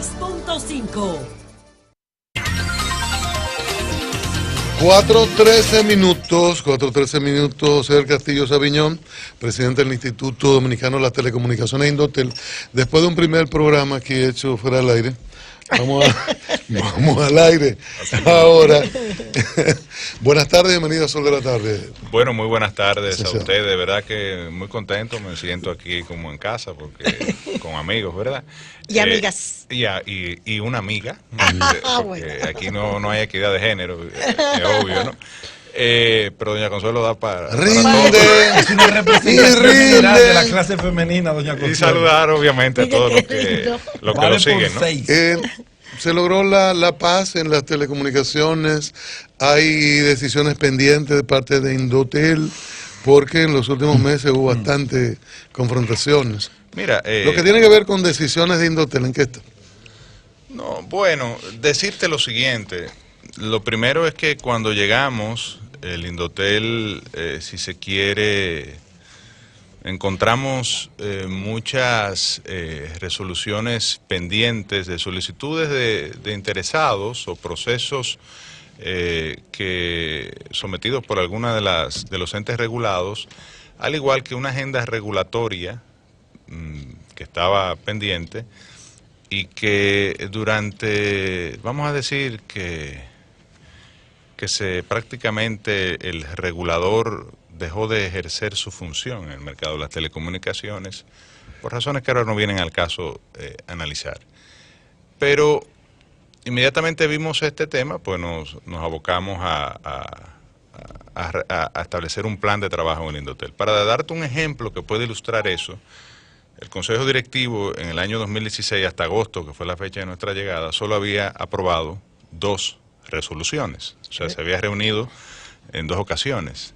96.5. 4:13 minutos, José del Castillo Sabiñón, presidente del Instituto Dominicano de las Telecomunicaciones Indotel. Después de un primer programa aquí hecho fuera del aire, vamos al aire ahora. Buenas tardes, bienvenido a Sol de la Tarde. Bueno, muy buenas tardes a ustedes, de verdad que muy contento, me siento aquí como en casa, porque con amigos, ¿verdad? Y amigas. Y una amiga, porque aquí no hay equidad de género, es obvio, ¿no? Pero doña Consuelo da para Rinde, es una representación de la clase femenina, doña Consuelo. Y saludar obviamente a todos los que lo siguen, ¿no? Se logró la paz en las telecomunicaciones, hay decisiones pendientes de parte de Indotel, porque en los últimos meses hubo bastantes confrontaciones. Mira, lo que tiene que ver con decisiones de Indotel, ¿en qué está? No, bueno, decirte lo siguiente. Lo primero es que cuando llegamos, el Indotel, si se quiere, encontramos muchas resoluciones pendientes de solicitudes de interesados o procesos que sometidos por alguna de los entes regulados, al igual que una agenda regulatoria que estaba pendiente y que durante, vamos a decir que prácticamente el regulador dejó de ejercer su función en el mercado de las telecomunicaciones, por razones que ahora no vienen al caso analizar. Pero inmediatamente vimos este tema, pues nos abocamos a establecer un plan de trabajo en el Indotel. Para darte un ejemplo que puede ilustrar eso, el Consejo Directivo en el año 2016 hasta agosto, que fue la fecha de nuestra llegada, solo había aprobado 2 resoluciones, o sea, se había reunido en 2 ocasiones.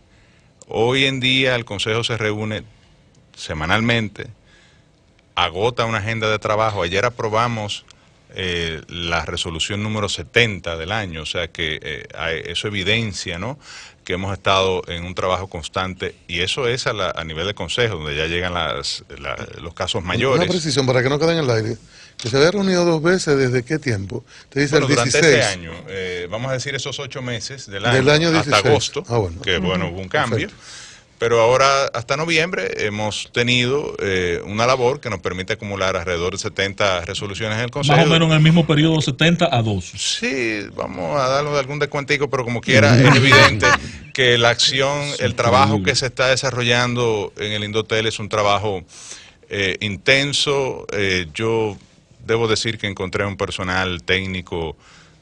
Hoy en día el Consejo se reúne semanalmente, agota una agenda de trabajo. Ayer aprobamos la resolución número 70 del año, o sea que eso evidencia, ¿no?, que hemos estado en un trabajo constante, y eso es a nivel de Consejo, donde ya llegan los casos mayores. Una precisión para que no quede en el aire, que se había reunido 2 veces, ¿desde qué tiempo? Te dice bueno, el 16. Durante este año, vamos a decir esos 8 meses del año 16. Hasta agosto, que bueno, hubo un cambio. Perfecto. Pero ahora, hasta noviembre, hemos tenido una labor que nos permite acumular alrededor de 70 resoluciones en el Consejo. Más o menos en el mismo periodo, 70 a 2. Sí, vamos a darle algún descuentico, pero como quiera, es evidente que la acción, el trabajo que se está desarrollando en el Indotel es un trabajo intenso. Yo debo decir que encontré un personal técnico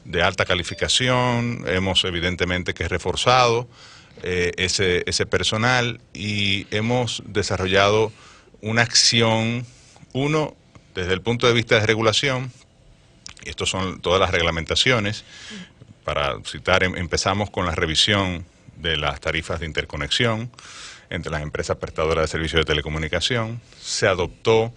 de alta calificación, hemos evidentemente que reforzado ese personal, y hemos desarrollado una acción, desde el punto de vista de regulación, y estos son todas las reglamentaciones. Para citar, empezamos con la revisión de las tarifas de interconexión entre las empresas prestadoras de servicios de telecomunicación. Se adoptó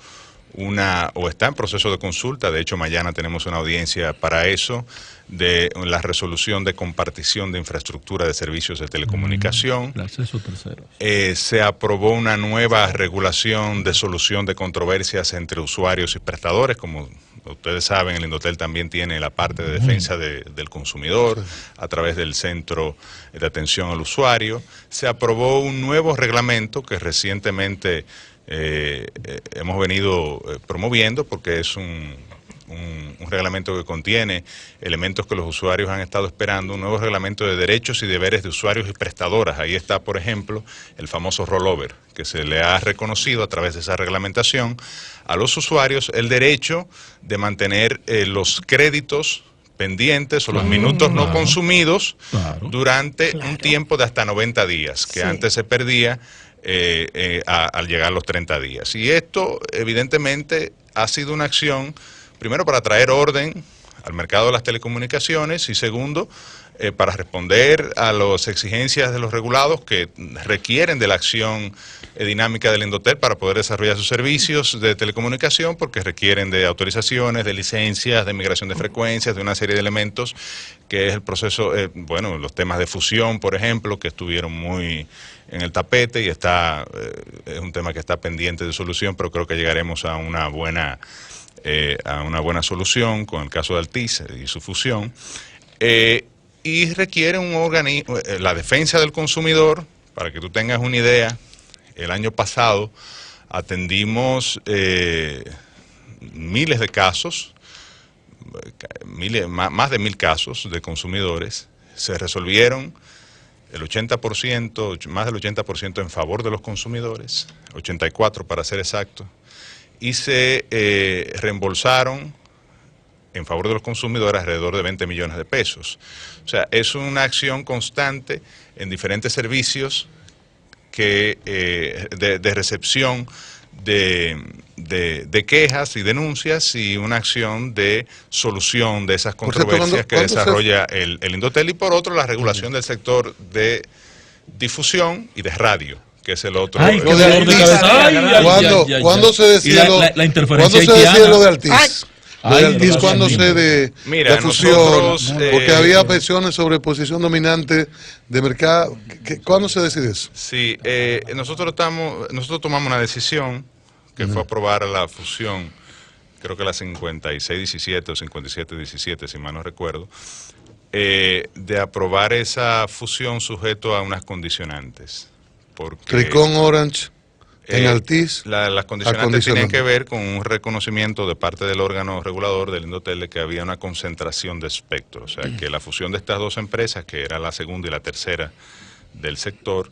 o está en proceso de consulta, de hecho mañana tenemos una audiencia para eso, de la resolución de compartición de infraestructura de servicios de telecomunicación. El acceso tercero. Se aprobó una nueva regulación de solución de controversias entre usuarios y prestadores. Como ustedes saben, el Indotel también tiene la parte de defensa del consumidor a través del Centro de Atención al Usuario. Se aprobó un nuevo reglamento que recientemente hemos venido promoviendo, porque es un reglamento que contiene elementos que los usuarios han estado esperando, un nuevo reglamento de derechos y deberes de usuarios y prestadoras. Ahí está, por ejemplo, el famoso rollover, que se le ha reconocido a través de esa reglamentación a los usuarios el derecho de mantener los créditos pendientes o los minutos no consumidos durante un tiempo de hasta 90 días, que antes se perdía al llegar los 30 días. Y esto, evidentemente, ha sido una acción, primero, para traer orden al mercado de las telecomunicaciones, y segundo, para responder a las exigencias de los regulados que requieren de la acción dinámica del Indotel para poder desarrollar sus servicios de telecomunicación, porque requieren de autorizaciones, de licencias, de migración de frecuencias, de una serie de elementos, que es el proceso, bueno, los temas de fusión, por ejemplo, que estuvieron muy en el tapete, y es un tema que está pendiente de solución, pero creo que llegaremos a una buena a una buena solución con el caso de Altiz y su fusión, y requiere un organismo, la defensa del consumidor. Para que tú tengas una idea, el año pasado atendimos miles de casos, más de 1000 casos de consumidores. Se resolvieron el 80%, más del 80% en favor de los consumidores, 84% para ser exacto, y se reembolsaron en favor de los consumidores alrededor de 20 millones de pesos. O sea, es una acción constante en diferentes servicios que de recepción de quejas y denuncias, y una acción de solución de esas controversias que desarrolla el Indotel, y por otro la regulación del sector de difusión y de radio, que es el otro. Ay, qué dolor de cabeza. ¿Cuándo se decía la interferencia lo de Altiz? ¿Cuándo se Mira, fusión? nosotros, porque había presiones sobre posición dominante de mercado. ¿Cuándo se decide eso? Sí, nosotros tomamos una decisión que fue aprobar la fusión, creo que la 5617 o 5717, si mal no recuerdo, de aprobar esa fusión sujeto a unas condicionantes. Tricón Orange. En Altiz, las condicionantes tienen que ver con un reconocimiento de parte del órgano regulador del Indotel de que había una concentración de espectro, o sea, que la fusión de estas dos empresas, que era la segunda y la tercera del sector,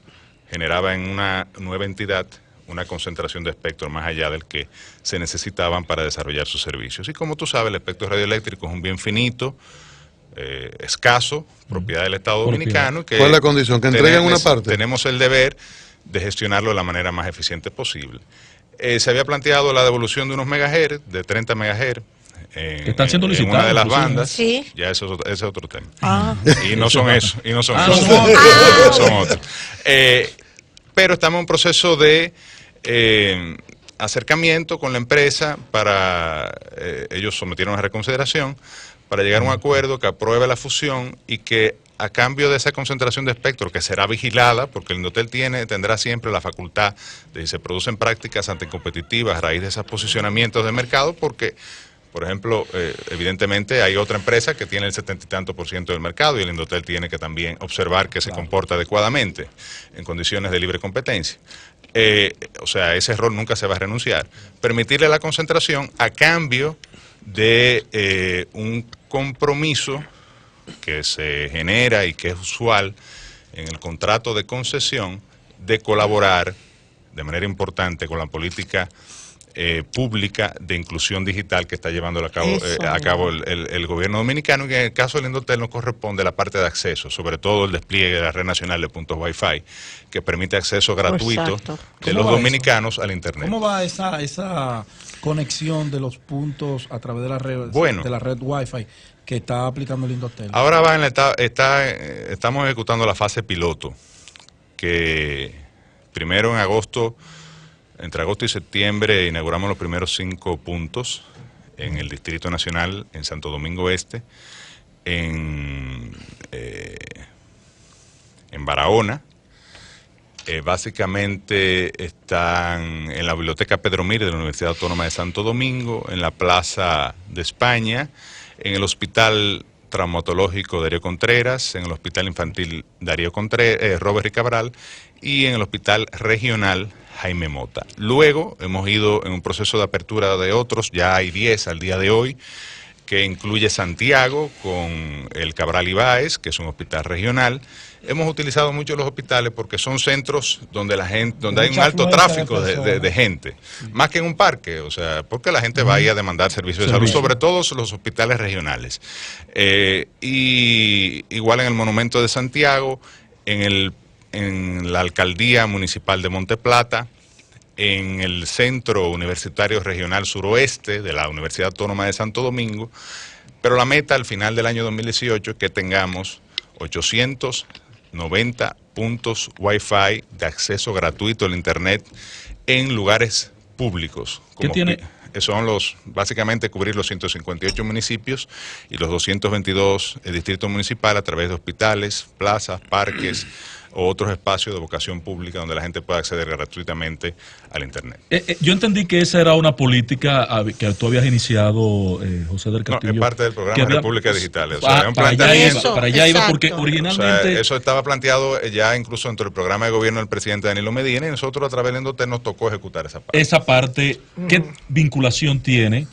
generaba en una nueva entidad una concentración de espectro más allá del que se necesitaban para desarrollar sus servicios. Y como tú sabes, el espectro radioeléctrico es un bien finito, escaso, propiedad del Estado Dominicano. ¿Cuál es la condición? ¿Que entreguen una parte? Tenemos el deber de gestionarlo de la manera más eficiente posible. Se había planteado la devolución de unos megahertz, de 30 megahertz, están siendo en una de las bandas. Sí. Ya ese es otro tema. Y no son eso, y no son no esos. son Son otros. Pero estamos en un proceso de acercamiento con la empresa para, ellos sometieron a reconsideración para llegar a un acuerdo que apruebe la fusión y que a cambio de esa concentración de espectro, que será vigilada, porque el Indotel tendrá siempre la facultad de si se producen prácticas anticompetitivas a raíz de esos posicionamientos de mercado, porque, por ejemplo, evidentemente hay otra empresa que tiene el 70 y tanto % del mercado, y el Indotel tiene que también observar que se comporta adecuadamente en condiciones de libre competencia. O sea, ese error nunca se va a renunciar. Permitirle la concentración a cambio de un compromiso que se genera y que es usual en el contrato de concesión, de colaborar de manera importante con la política pública de inclusión digital que está llevando a cabo el gobierno dominicano, y que en el caso del Indotel nos corresponde la parte de acceso, sobre todo el despliegue de la red nacional de puntos Wi-Fi, que permite acceso gratuito de los dominicanos al Internet. ¿Cómo va esa conexión de los puntos a través de la red, de la red Wi-Fi que está aplicando el Indotel? Ahora va estamos ejecutando la fase piloto, que primero en agosto, entre agosto y septiembre, inauguramos los primeros 5 puntos en el Distrito Nacional, en Santo Domingo Este, en Barahona. Básicamente están en la Biblioteca Pedro Mire de la Universidad Autónoma de Santo Domingo, en la Plaza de España, en el Hospital Traumatológico Darío Contreras, en el Hospital Infantil Darío Contreras, Robert y Cabral, y en el Hospital Regional Jaime Mota. Luego hemos ido en un proceso de apertura de otros, ya hay 10 al día de hoy, que incluye Santiago con el Cabral Ibáez, que es un hospital regional. Hemos utilizado mucho los hospitales porque son centros donde hay un alto tráfico de gente, más que en un parque, o sea, porque la gente va ahí a demandar servicios de salud, sobre todo los hospitales regionales. Y igual en el Monumento de Santiago, en la Alcaldía Municipal de Monteplata, en el Centro Universitario Regional Suroeste de la Universidad Autónoma de Santo Domingo, pero la meta al final del año 2018 es que tengamos 890 puntos Wi-Fi de acceso gratuito al Internet en lugares públicos. ¿Qué tiene? Son básicamente cubrir los 158 municipios y los 222 distritos municipales a través de hospitales, plazas, parques, o otros espacios de vocación pública donde la gente pueda acceder gratuitamente al Internet. Yo entendí que esa era una política que tú habías iniciado, José del Castillo. No, es parte del programa República Digital. O sea, para allá iba, porque originalmente... O sea, eso estaba planteado ya incluso dentro del programa de gobierno del presidente Danilo Medina, y nosotros a través de Indotel nos tocó ejecutar esa parte. Esa parte, ¿qué vinculación tiene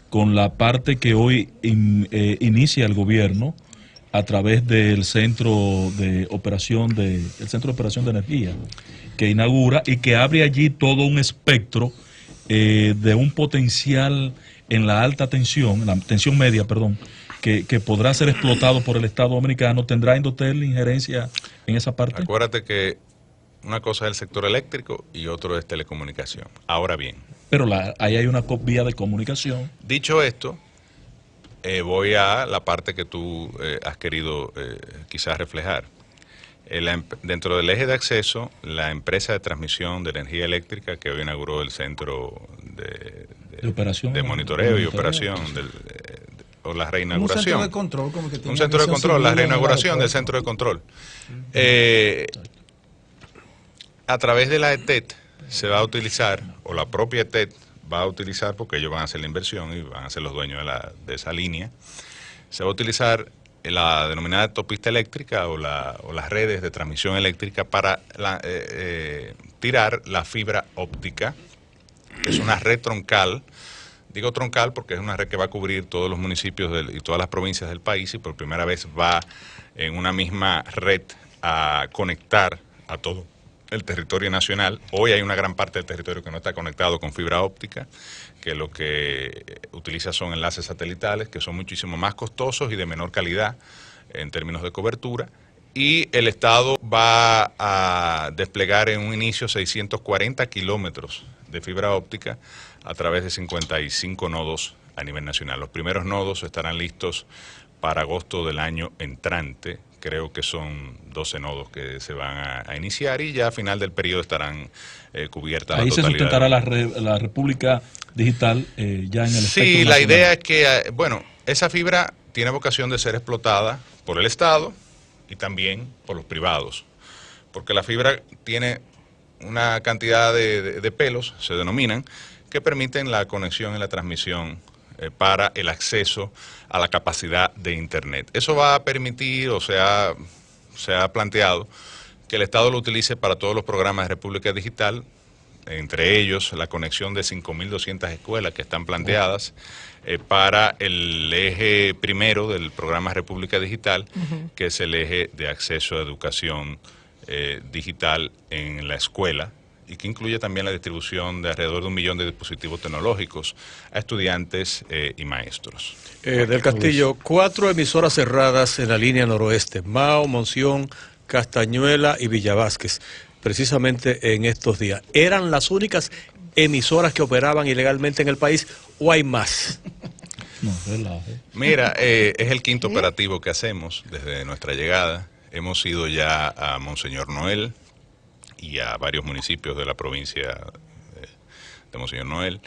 con la parte que hoy inicia el gobierno a través del centro de operación de energía que inaugura y que abre allí todo un espectro de un potencial en la alta tensión, en la tensión media, perdón, que podrá ser explotado por el Estado dominicano? ¿Tendrá Indotel injerencia en esa parte? Acuérdate que una cosa es el sector eléctrico y otro es telecomunicación. Ahora bien. Pero ahí hay una vía de comunicación. Dicho esto, voy a la parte que tú has querido quizás reflejar. Dentro del eje de acceso, la empresa de transmisión de energía eléctrica que hoy inauguró el centro de monitoreo y operación, o la reinauguración. Un centro de control, como que tiene un centro de control, la reinauguración del centro de control. A través de la ETET se va a utilizar, o la propia ETET va a utilizar, porque ellos van a hacer la inversión y van a ser los dueños de esa línea, se va a utilizar la denominada autopista eléctrica o las redes de transmisión eléctrica para tirar la fibra óptica, que es una red troncal. Digo troncal porque es una red que va a cubrir todos los municipios y todas las provincias del país, y por primera vez va en una misma red a conectar a todo el territorio nacional. Hoy hay una gran parte del territorio que no está conectado con fibra óptica, que lo que utiliza son enlaces satelitales, que son muchísimo más costosos y de menor calidad en términos de cobertura. Y el Estado va a desplegar en un inicio 640 kilómetros de fibra óptica a través de 55 nodos a nivel nacional. Los primeros nodos estarán listos para agosto del año entrante. Creo que son 12 nodos que se van a iniciar, y ya a final del periodo estarán cubiertas ahí la totalidad. ¿Ahí se sustentará la República Digital ya en el espectro Sí, la nacional? idea es que, esa fibra tiene vocación de ser explotada por el Estado y también por los privados, porque la fibra tiene una cantidad de pelos, se denominan, que permiten la conexión y la transmisión para el acceso a la capacidad de Internet. Eso va a permitir, o sea, se ha planteado que el Estado lo utilice para todos los programas de República Digital, entre ellos la conexión de 5.200 escuelas que están planteadas para el eje primero del programa República Digital, que es el eje de acceso a educación digital en la escuela, y que incluye también la distribución de alrededor de 1 millón de dispositivos tecnológicos a estudiantes y maestros. Del Castillo, 4 emisoras cerradas en la línea noroeste: Mao, Monción, Castañuela y Villavásquez, precisamente en estos días. ¿Eran las únicas emisoras que operaban ilegalmente en el país o hay más? No, relaje. Mira, es el quinto operativo que hacemos desde nuestra llegada. Hemos ido ya a Monseñor Noel y a varios municipios de la provincia de Monseñor Noel.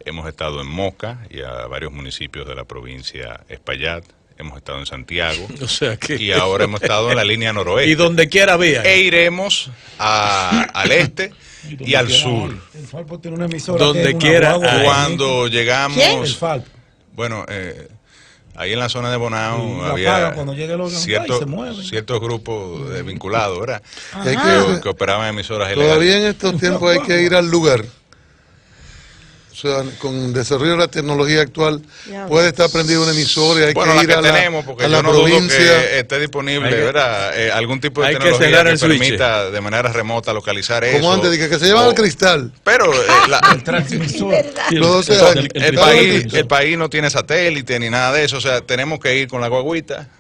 Hemos estado en Moca y a varios municipios de la provincia Espaillat. Hemos estado en Santiago. O sea que... Y ahora hemos estado en la línea noroeste. Y donde quiera había. E iremos al este y al sur. El Falpo tiene una emisora. Donde quiera. Cuando llegamos... ¿Quién? El Falpo. Bueno, ahí en la zona de Bonao había ciertos grupos vinculados, ¿verdad? Que operaban emisoras ilegales. Todavía en estos tiempos hay que ir al lugar. O sea, con el desarrollo de la tecnología actual, puede estar prendida una emisora y hay que ir a la provincia. Dudo que esté disponible, ¿verdad? Algún tipo de tecnología que permita de manera remota localizar eso. Como antes, que se llevan al cristal. Pero el transmisor. El país no tiene satélite ni nada de eso. O sea, tenemos que ir con la guagüita,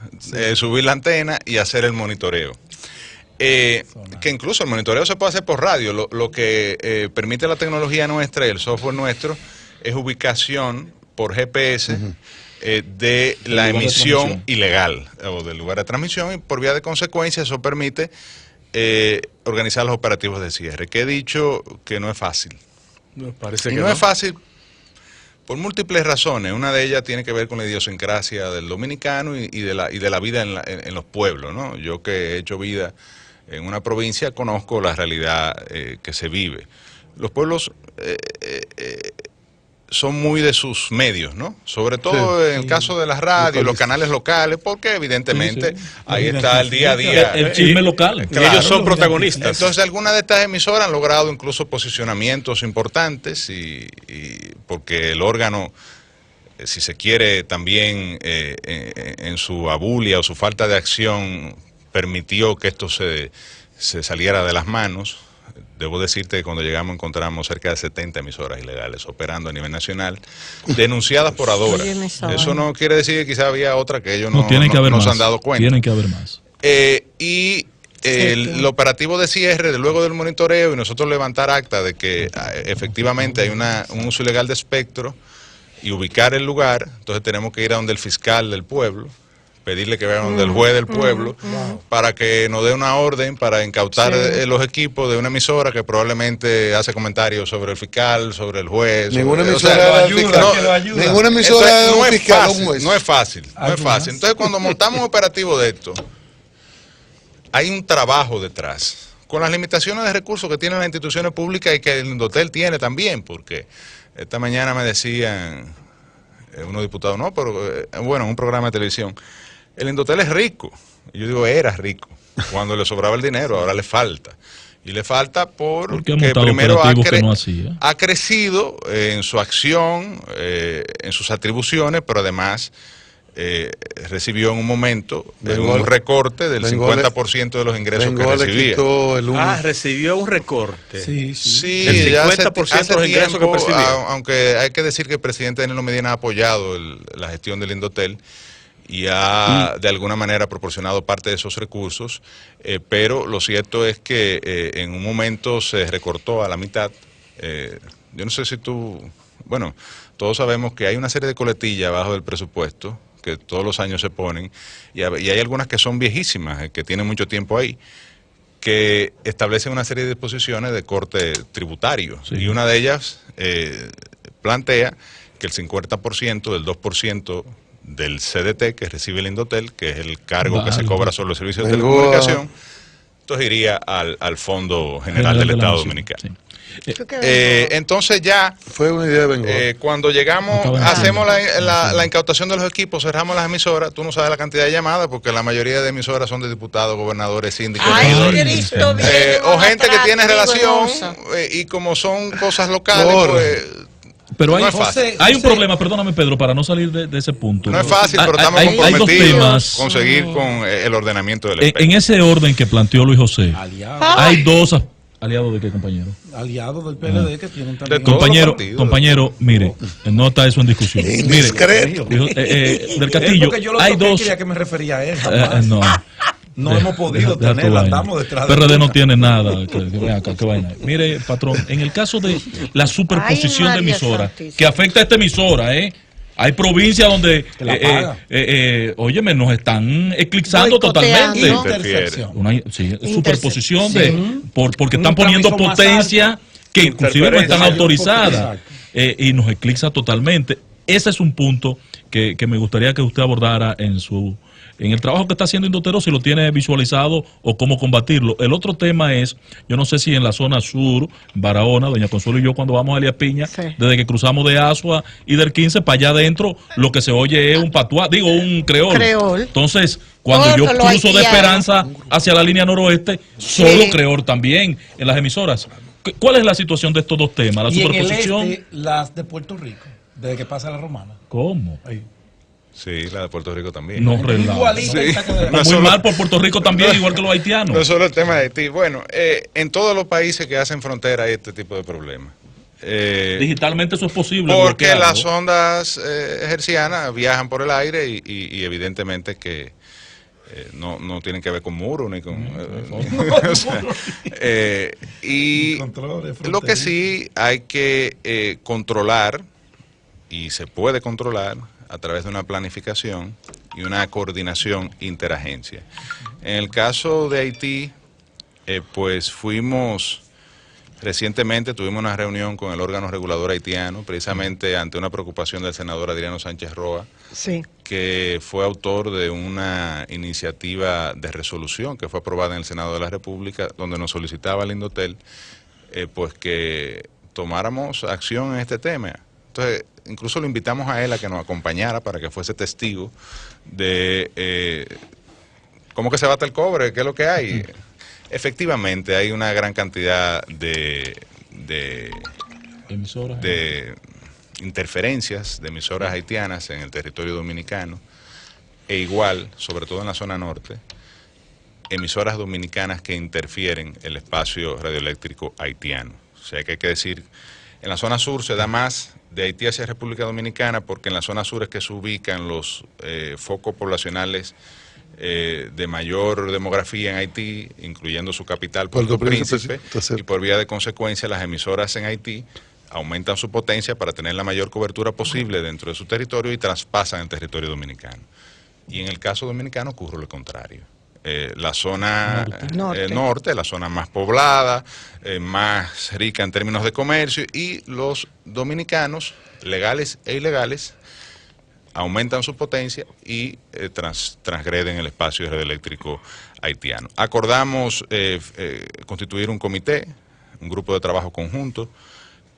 subir la antena y hacer el monitoreo. Que incluso el monitoreo se puede hacer por radio. Lo que permite la tecnología nuestra y el software nuestro es ubicación por GPS de la emisión ilegal o del lugar de transmisión, y por vía de consecuencia eso permite organizar los operativos de cierre, que he dicho que no es fácil. No es fácil por múltiples razones. Una de ellas tiene que ver con la idiosincrasia del dominicano y de la vida en los pueblos, ¿no? Yo que he hecho vida en una provincia, conozco la realidad que se vive. Los pueblos son muy de sus medios, ¿no? Sobre todo en el caso de las radios, los canales locales, porque evidentemente ahí está el día a día. El chisme local. Claro, ellos son protagonistas. Entonces, algunas de estas emisoras han logrado incluso posicionamientos importantes y porque el órgano, si se quiere, también en su abulia o su falta de acción permitió que esto se saliera de las manos. Debo decirte que cuando llegamos encontramos cerca de 70 emisoras ilegales operando a nivel nacional, denunciadas por Adora. Eso no quiere decir que quizá había otra que ellos no se han dado cuenta. Tienen que haber más. El operativo de cierre, luego del monitoreo y nosotros levantar acta de que efectivamente hay un uso ilegal de espectro y ubicar el lugar, entonces tenemos que ir a donde el fiscal del pueblo, pedirle que vaya donde el juez del pueblo para que nos dé una orden para incautar los equipos de una emisora que probablemente hace comentarios sobre el fiscal, sobre el juez. Ninguna emisora ninguna emisora de un fiscal o un juez. No es fácil. Entonces, cuando montamos un operativo de esto, hay un trabajo detrás, con las limitaciones de recursos que tienen las instituciones públicas y que el Indotel tiene también, porque esta mañana me decían unos diputados, no, pero bueno, en un programa de televisión, el Indotel es rico. Y yo digo, era rico cuando le sobraba el dinero, ahora le falta. Y le falta porque primero ha crecido en su acción, en sus atribuciones, pero además recibió en un momento un recorte del 50% de los ingresos que recibía. Recibió un recorte. Sí, el 50% de los ingresos que percibía. Aunque hay que decir que el presidente Danilo Medina ha apoyado la gestión del Indotel y ha de alguna manera proporcionado parte de esos recursos, pero lo cierto es que en un momento se recortó a la mitad. Yo no sé si bueno, todos sabemos que hay una serie de coletillas abajo del presupuesto que todos los años se ponen, y hay algunas que son viejísimas, que tienen mucho tiempo ahí, que establecen una serie de disposiciones de corte tributario, y una de ellas plantea que el 50% del 2% del CDT que recibe el Indotel, que es el cargo que se cobra sobre los servicios de telecomunicación, entonces iría al Fondo General del Estado Dominicano. Sí. Entonces ya fue una idea de cuando llegamos, hacemos la incautación de los equipos, cerramos las emisoras. Tú no sabes la cantidad de llamadas porque la mayoría de emisoras son de diputados, gobernadores, síndicos, o gente que tiene relación y como son cosas locales, pues, pero hay un problema, perdóname Pedro, para no salir de ese punto. No es fácil, pero estamos comprometidos a conseguir con el ordenamiento del espectro. En ese orden que planteó Luis José, hay dos aliados de qué, compañero. Aliados del PLD que tienen también. Compañero, mire, no está eso en discusión. Mire, del Castillo, hay dos. Quería que me refería a él. No hemos podido tenerla, estamos detrás de PRD no tiene nada. ¿Qué vaina? Mire, patrón, en el caso de la superposición de emisoras, que afecta a esta emisora, hay provincias donde, óyeme, nos están eclipsando totalmente. Una superposición porque están poniendo potencia que inclusive no están autorizadas y nos eclipsa totalmente. Ese es un punto que me gustaría que usted abordara en el trabajo que está haciendo Indotero, si lo tiene visualizado o cómo combatirlo. El otro tema es, yo no sé si en la zona sur, Barahona, doña Consuelo y yo cuando vamos a Elías Piña, desde que cruzamos de Asua y del 15 para allá adentro, lo que se oye es un patuá, un creol. Entonces, cuando yo cruzo de Esperanza hacia la línea noroeste, solo creol también en las emisoras. ¿Cuál es la situación de estos dos temas? La superposición. En el este, las de Puerto Rico, desde que pasa la Romana. ¿Cómo? Ahí. Sí, la de Puerto Rico también. No, muy mal por Puerto Rico también, igual que los haitianos. No solo el tema de Haití. Bueno, en todos los países que hacen frontera hay este tipo de problemas. Digitalmente eso es posible. Porque las ondas hercianas viajan por el aire y evidentemente que no tienen que ver con muros ni con... y lo que sí hay que controlar, y se puede controlar, a través de una planificación y una coordinación interagencia. En el caso de Haití, pues fuimos Recientemente tuvimos una reunión con el órgano regulador haitiano, precisamente ante una preocupación del senador Adriano Sánchez Roa, sí, que fue autor de una iniciativa de resolución que fue aprobada en el Senado de la República, donde nos solicitaba al Indotel pues que tomáramos acción en este tema. Entonces, incluso lo invitamos a él a que nos acompañara para que fuese testigo de cómo que se bate el cobre, qué es lo que hay. Efectivamente, hay una gran cantidad de interferencias de emisoras haitianas en el territorio dominicano, e igual, sobre todo en la zona norte, emisoras dominicanas que interfieren el espacio radioeléctrico haitiano. O sea que hay que decir, en la zona sur se da más de Haití hacia República Dominicana, porque en la zona sur es que se ubican los focos poblacionales de mayor demografía en Haití, incluyendo su capital, Puerto Príncipe, y por vía de consecuencia las emisoras en Haití aumentan su potencia para tener la mayor cobertura posible dentro de su territorio y traspasan el territorio dominicano. Y en el caso dominicano ocurre lo contrario. La zona norte, la zona más poblada, más rica en términos de comercio, y los dominicanos, legales e ilegales, aumentan su potencia y transgreden el espacio radioeléctrico haitiano. Acordamos constituir un comité, un grupo de trabajo conjunto,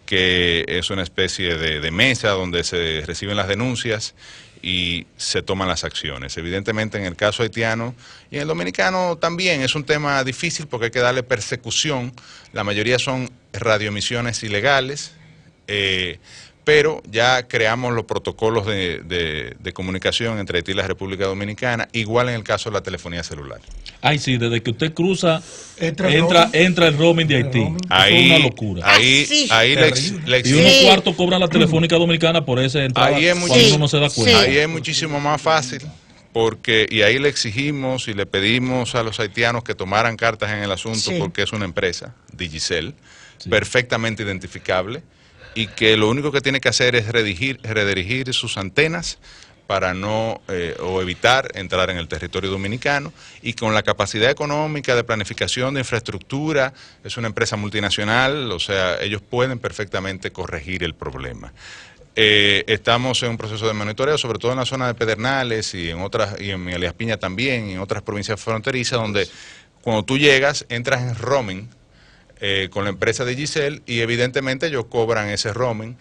que es una especie de mesa donde se reciben las denuncias y se toman las acciones. Evidentemente en el caso haitiano y en el dominicano también es un tema difícil porque hay que darle persecución. La mayoría son radioemisiones ilegales, pero ya creamos los protocolos de comunicación entre Haití y la República Dominicana, igual en el caso de la telefonía celular. Ay, sí, desde que usted cruza, entra el roaming de Haití. Ahí, es una locura. Ahí le y unos cuartos cobran la telefónica dominicana por esa entrada cuando uno no se da cuenta. Ahí es muchísimo más fácil, y ahí le exigimos y le pedimos a los haitianos que tomaran cartas en el asunto, porque es una empresa, Digicel, perfectamente identificable, y que lo único que tiene que hacer es redirigir sus antenas para no o evitar entrar en el territorio dominicano, y con la capacidad económica de planificación de infraestructura, es una empresa multinacional, o sea, ellos pueden perfectamente corregir el problema. Estamos en un proceso de monitoreo, sobre todo en la zona de Pedernales y en otras, y en Elías Piña también, y en otras provincias fronterizas, donde cuando tú llegas, entras en roaming con la empresa de Digicel, y evidentemente ellos cobran ese roaming,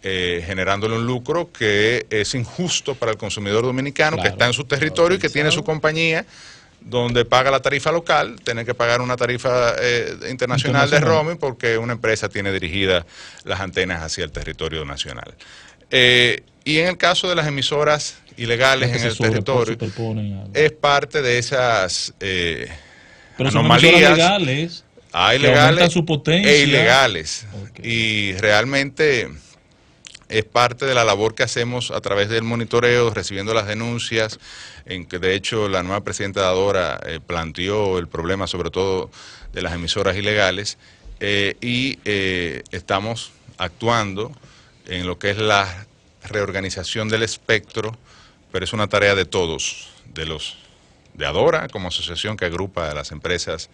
generándole un lucro que es injusto para el consumidor dominicano, que está en su territorio y que tiene su compañía donde paga la tarifa local, tiene que pagar una tarifa internacional de roaming porque una empresa tiene dirigidas las antenas hacia el territorio nacional. Y en el caso de las emisoras ilegales en el territorio, es parte de esas anomalías. Legales, hay legales su potencia e ilegales. Y realmente es parte de la labor que hacemos a través del monitoreo, recibiendo las denuncias, en que de hecho la nueva presidenta de Adora planteó el problema sobre todo de las emisoras ilegales, y estamos actuando en lo que es la reorganización del espectro, pero es una tarea de todos, de Adora como asociación que agrupa a las empresas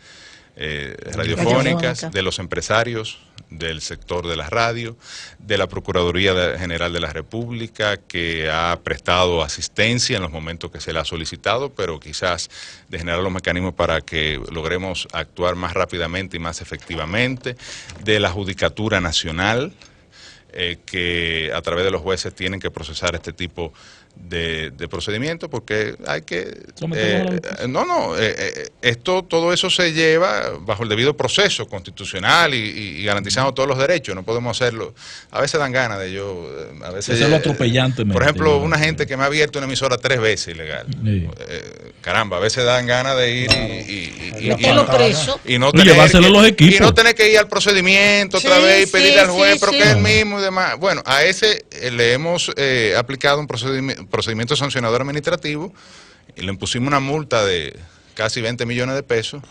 radiofónicas, de los empresarios del sector de la radio, de la Procuraduría General de la República, que ha prestado asistencia en los momentos que se le ha solicitado, pero quizás de generar los mecanismos para que logremos actuar más rápidamente y más efectivamente, de la Judicatura Nacional, que a través de los jueces tienen que procesar este tipo de procedimientos, porque hay que todo eso se lleva bajo el debido proceso constitucional y garantizando todos los derechos. No podemos hacerlo, a veces dan ganas de a veces hacerlo atropellantemente. Por ejemplo, una gente que me ha abierto una emisora 3 veces ilegal, caramba, a veces dan ganas de ir y no tener que ir al procedimiento otra vez y pedirle al juez pero que es el mismo y demás. Bueno, a ese le hemos aplicado un procedimiento sancionador administrativo y le impusimos una multa de casi 20 millones de pesos,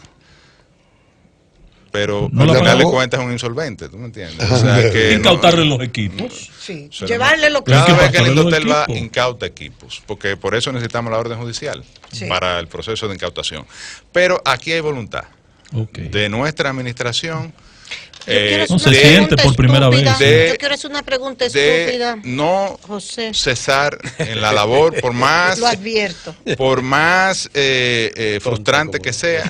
pero al final de cuentas es un insolvente, ¿tú me entiendes? O sea, que incautarle los equipos. Sí, llevarle lo que... Cada vez que el Indotel va, incauta equipos, porque por eso necesitamos la orden judicial para el proceso de incautación. Pero aquí hay voluntad de nuestra administración No se siente por primera vez. Yo quiero hacer una pregunta estúpida. No José. cesar en la labor, por más, lo advierto, por más frustrante que sea,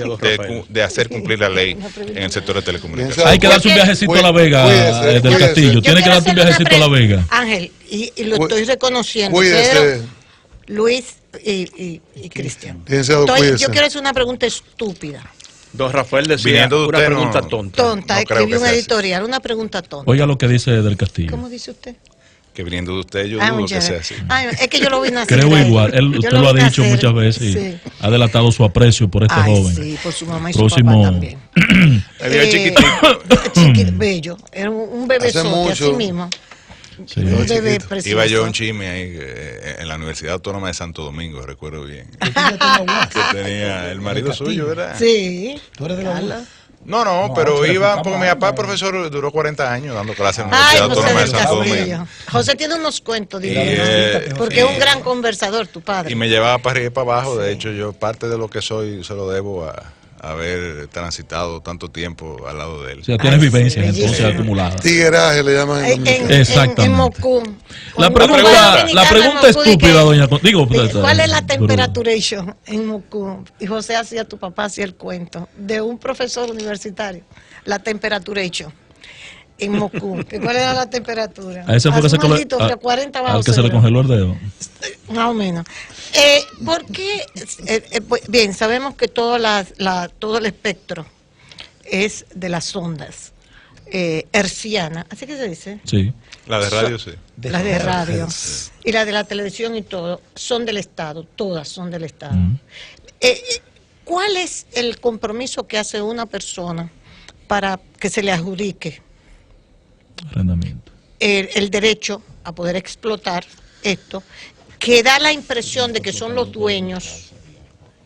de hacer cumplir la ley en el sector de telecomunicaciones. Hay que darse un viajecito a La Vega del Castillo. Tiene que darse un viajecito a La Vega. Ángel, y lo estoy reconociendo. Pero Luis y Cristian. Yo quiero hacer una pregunta estúpida. Don Rafael decía una pregunta tonta. Tonta, escribió un editorial, una pregunta tonta. Oiga lo que dice del Castillo. ¿Cómo dice usted? Que viniendo de usted, yo dudo que sea así. Es que yo lo vi nacer. Creo igual. Usted lo ha dicho muchas veces y ha delatado su aprecio por este joven. Sí, por su mamá y su papá también. Chiquito, bello. Era un bebesote, así mismo. Sí. Un bebé precioso. Iba yo a un chisme ahí en la Universidad Autónoma de Santo Domingo, recuerdo bien. Que tenía el marido suyo, ¿verdad? Sí. ¿Tú eres de la UAS? No, pero iba, porque mi papá, profesor, duró 40 años dando clases en la Universidad Autónoma de Santo Domingo. José tiene unos cuentos, porque es un gran conversador, tu padre. Y me llevaba para arriba y para abajo. De hecho, yo parte de lo que soy se lo debo a haber transitado tanto tiempo al lado de él. O sea, tienes vivencias entonces acumuladas. Tigueraje le llaman Exactamente. En Mocú. La pregunta estúpida, doña. ¿Cuál es la temperatura en Mocú? Y José hacía, tu papá hacía el cuento de un profesor universitario. La temperatura en Mocú. ¿Cuál era la temperatura? A ese fue que se al que se le congeló el dedo. Más o menos. ¿Por qué? Bien, sabemos que todo el espectro es de las ondas hercianas, ¿así que se dice? Sí. La de radio, sí. Las de radio. Y la de la televisión y todo, son del Estado, todas son del Estado. ¿Cuál es el compromiso que hace una persona para que se le adjudique Arrendamiento. El derecho a poder explotar esto, que da la impresión de que son los dueños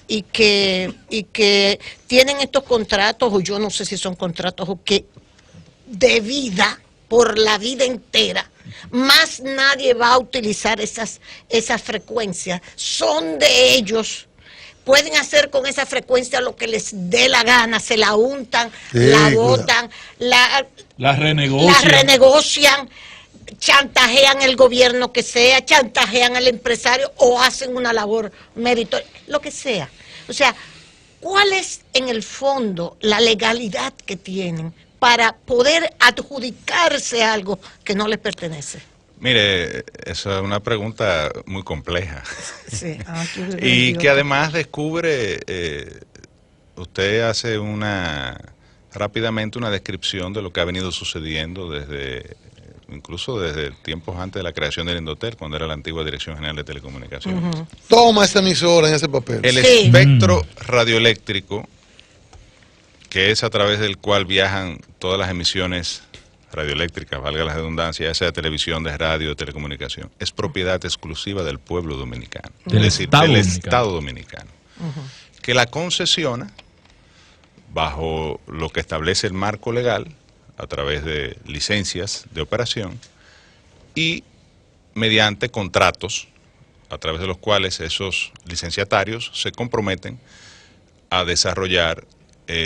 y que tienen estos contratos, o yo no sé si son contratos o que de vida, por la vida entera, más nadie va a utilizar esas frecuencias, son de ellos, pueden hacer con esa frecuencia lo que les dé la gana, se la untan, la botan, la renegocian, chantajean el gobierno que sea, chantajean al empresario o hacen una labor meritoria, lo que sea. O sea, ¿cuál es en el fondo la legalidad que tienen para poder adjudicarse algo que no les pertenece? Mire, esa es una pregunta muy compleja. Sí. Y que además descubre, usted hace rápidamente una descripción de lo que ha venido sucediendo incluso desde tiempos antes de la creación del Indotel, cuando era la antigua Dirección General de Telecomunicaciones. Toma esa emisora en ese papel. El espectro radioeléctrico, que es a través del cual viajan todas las emisiones radioeléctricas, valga la redundancia, ya sea televisión, de radio, de telecomunicación, es propiedad exclusiva del pueblo dominicano, es decir, del Estado dominicano, que la concesiona bajo lo que establece el marco legal, a través de licencias de operación y mediante contratos a través de los cuales esos licenciatarios se comprometen a desarrollar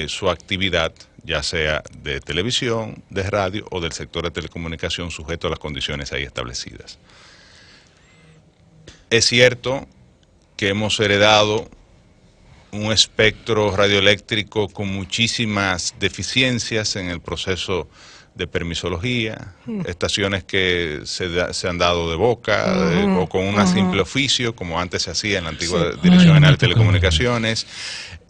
su actividad, ya sea de televisión, de radio o del sector de telecomunicación, sujeto a las condiciones ahí establecidas. Es cierto que hemos heredado un espectro radioeléctrico con muchísimas deficiencias en el proceso de permisología, estaciones que se han dado de boca o con un simple oficio, como antes se hacía en la antigua Dirección General de Telecomunicaciones,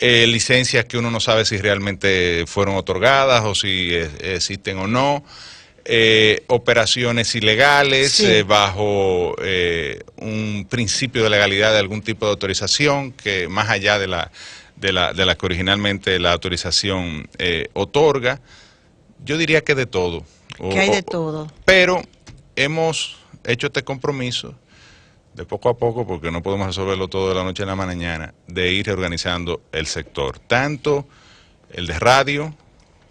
licencias que uno no sabe si realmente fueron otorgadas o si existen o no, operaciones ilegales bajo un principio de legalidad de algún tipo de autorización que más allá de la que originalmente la autorización otorga. Yo diría que de todo. Que hay de todo. Pero hemos hecho este compromiso de poco a poco, porque no podemos resolverlo todo de la noche a la mañana, de ir reorganizando el sector, tanto el de radio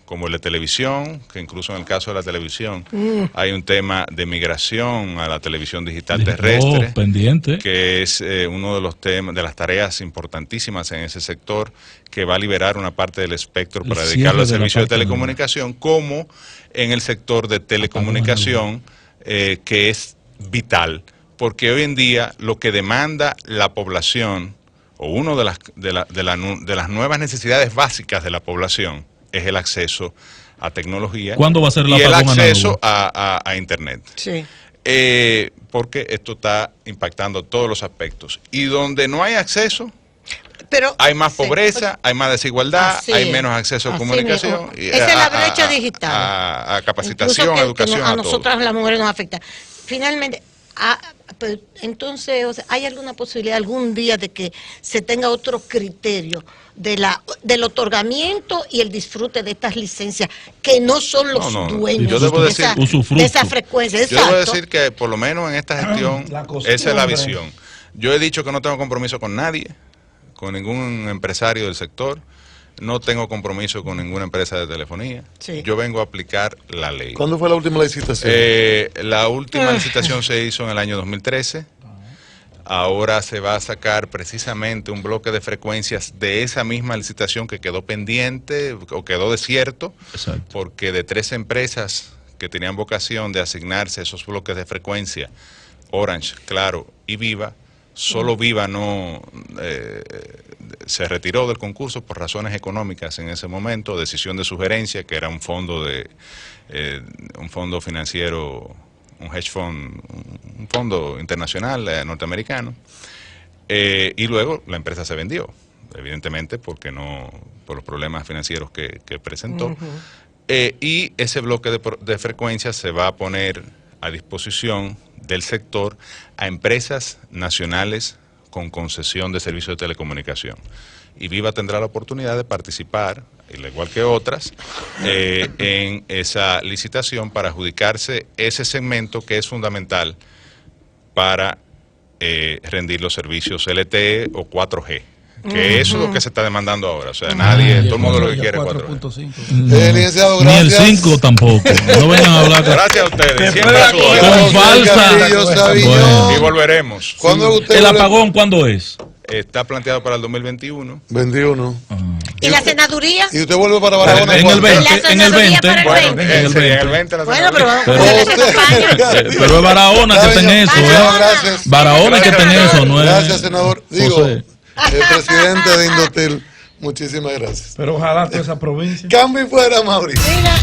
como el de televisión, que incluso en el caso de la televisión hay un tema de migración a la televisión digital terrestre, pendiente, que es uno de los temas, de las tareas importantísimas en ese sector, que va a liberar una parte del espectro para dedicarlo al servicio de telecomunicación, como en el sector de telecomunicación, que es vital, porque hoy en día lo que demanda la población, o una de las nuevas necesidades básicas de la población, es el acceso a tecnología. ¿Cuándo va a ser y el acceso a Internet? Sí. Porque esto está impactando todos los aspectos. Y donde no hay acceso, pero hay más pobreza, hay más desigualdad, hay menos acceso a comunicación. Esa es la brecha digital. A capacitación, a educación, a nosotras las mujeres nos afecta. Finalmente, pero entonces, o sea, ¿hay alguna posibilidad algún día de que se tenga otro criterio del otorgamiento y el disfrute de estas licencias, que no son los dueños de esa frecuencia? Yo debo decir que por lo menos en esta gestión esa es la visión. Yo he dicho que no tengo compromiso con nadie, con ningún empresario del sector. No tengo compromiso con ninguna empresa de telefonía. Sí. Yo vengo a aplicar la ley. ¿Cuándo fue la última licitación? La última licitación se hizo en el año 2013. Ahora se va a sacar precisamente un bloque de frecuencias de esa misma licitación que quedó pendiente o quedó desierto. Exacto. Porque de 3 empresas que tenían vocación de asignarse esos bloques de frecuencia, Orange, Claro y Viva, solo Viva no se retiró del concurso por razones económicas en ese momento, decisión de sugerencia, que era un fondo financiero, un hedge fund, un fondo internacional norteamericano, y luego la empresa se vendió, evidentemente por los problemas financieros que presentó, y ese bloque de frecuencias se va a poner a disposición del sector a empresas nacionales con concesión de servicios de telecomunicación. Y Viva tendrá la oportunidad de participar, al igual que otras, en esa licitación para adjudicarse ese segmento que es fundamental para rendir los servicios LTE o 4G. Que eso es lo que se está demandando ahora. O sea, todo el mundo lo que quiere es 4G. Licenciado, ni el 5 tampoco. No vengan a hablar. Gracias a ustedes. Siempre con falsa. Y volveremos. ¿El apagón cuándo es? Está planteado para el 2021. 21. ¿Y la senaduría? ¿Y usted vuelve para Barahona? En el 20. En el 20. Bueno, en el 20 la bueno, pero vamos a hacer esa campaña. Pero es Barahona que está en eso. Gracias. Barahona que está en eso, ¿no es? Gracias, senador. Digo, el presidente de Indotel, muchísimas gracias. Pero ojalá toda esa provincia. Cambio y fuera, Mauricio. Mira,